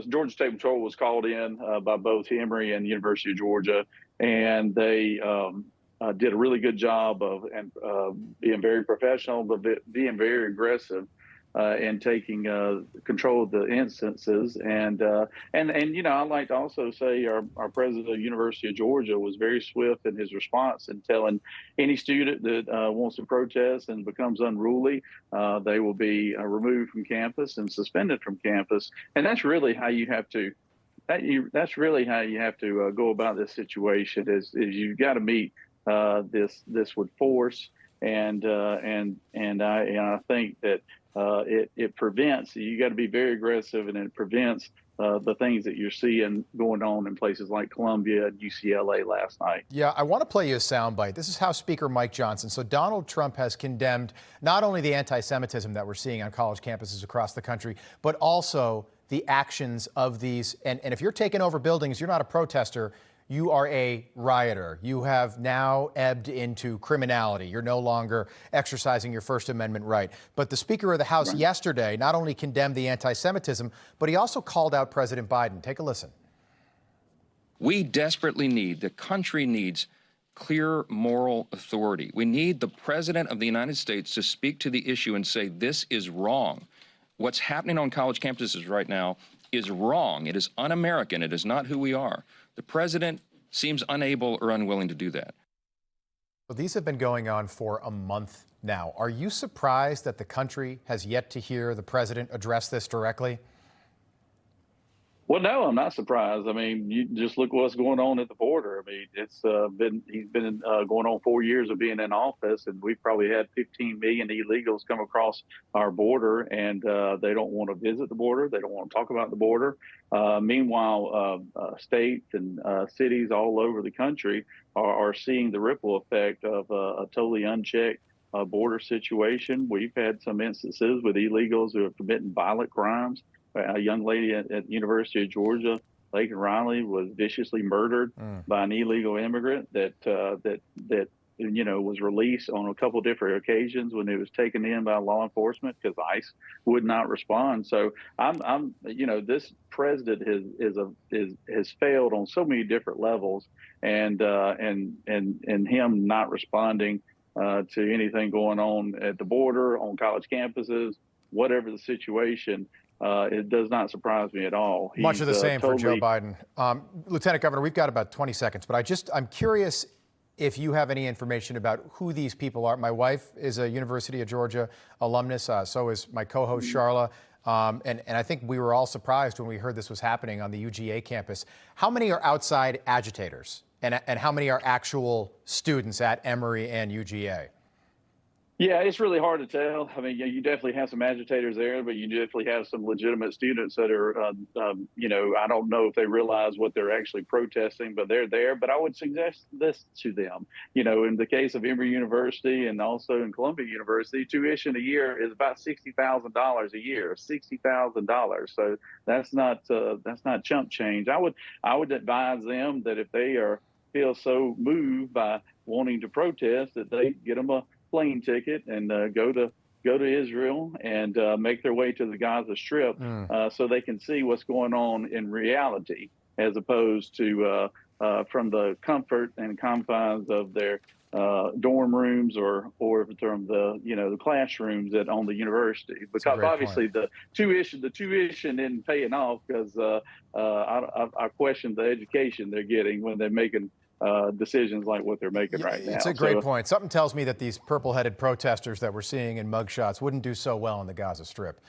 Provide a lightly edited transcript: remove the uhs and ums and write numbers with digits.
Georgia State Patrol was called in by both Emory and University of Georgia, and they did a really good job of being very professional, but being very aggressive in taking control of the instances. And I'd like to also say our president of the University of Georgia was very swift in his response in telling any student that wants to protest and becomes unruly, they will be removed from campus and suspended from campus. And that's really how you have to. That's really how you have to go about this situation. Is you've got to meet this with force, and I think that it prevents. You got to be very aggressive, and it prevents the things that you're seeing going on in places like Columbia and UCLA last night. Yeah, I want to play you a soundbite. This is House Speaker Mike Johnson. So Donald Trump has condemned not only the anti-Semitism that we're seeing on college campuses across the country, but also the actions of these. And if you're taking over buildings, you're not a protester. You are a rioter. You have now ebbed into criminality. You're no longer exercising your First Amendment right. But the Speaker of the House yesterday not only condemned the anti-Semitism, but he also called out President Biden. Take a listen. We desperately need, the country needs clear moral authority. We need the President of the United States to speak to the issue and say, this is wrong. What's happening on college campuses right now is wrong. It is un-American. It is not who we are. The president seems unable or unwilling to do that. Well, these have been going on for a month now. Are you surprised that the country has yet to hear the president address this directly? Well, no, I'm not surprised. I mean, you just look what's going on at the border. I mean, he's been going on 4 years of being in office, and we've probably had 15 million illegals come across our border, and they don't want to visit the border. They don't want to talk about the border. Meanwhile, states and cities all over the country are seeing the ripple effect of a totally unchecked border situation. We've had some instances with illegals who are committing violent crimes. A young lady at University of Georgia, Laken Riley, was viciously murdered by an illegal immigrant that was released on a couple of different occasions when it was taken in by law enforcement because ICE would not respond. So this president has failed on so many different levels, and him not responding to anything going on at the border, on college campuses, whatever the situation. It does not surprise me at all. Much of the same for Joe Biden. Lieutenant Governor, we've got about 20 seconds, but I'm curious if you have any information about who these people are. My wife is a University of Georgia alumnus, so is my co-host Charla. And I think we were all surprised when we heard this was happening on the UGA campus. How many are outside agitators, and how many are actual students at Emory and UGA? Yeah, it's really hard to tell. I mean, you definitely have some agitators there, but you definitely have some legitimate students that are, I don't know if they realize what they're actually protesting, but they're there. But I would suggest this to them. In the case of Emory University and also in Columbia University, tuition a year is about $60,000 a year, $60,000. So that's not chump change. I would advise them that if they feel so moved by wanting to protest, that they get them a plane ticket and go to Israel and make their way to the Gaza Strip so they can see what's going on in reality, as opposed to from the comfort and confines of their dorm rooms or from the classrooms on the university. Because obviously the tuition isn't paying off, because I question the education they're getting when they're making decisions like what they're making right now. It's a great point. Something tells me that these purple-headed protesters that we're seeing in mugshots wouldn't do so well on the Gaza Strip.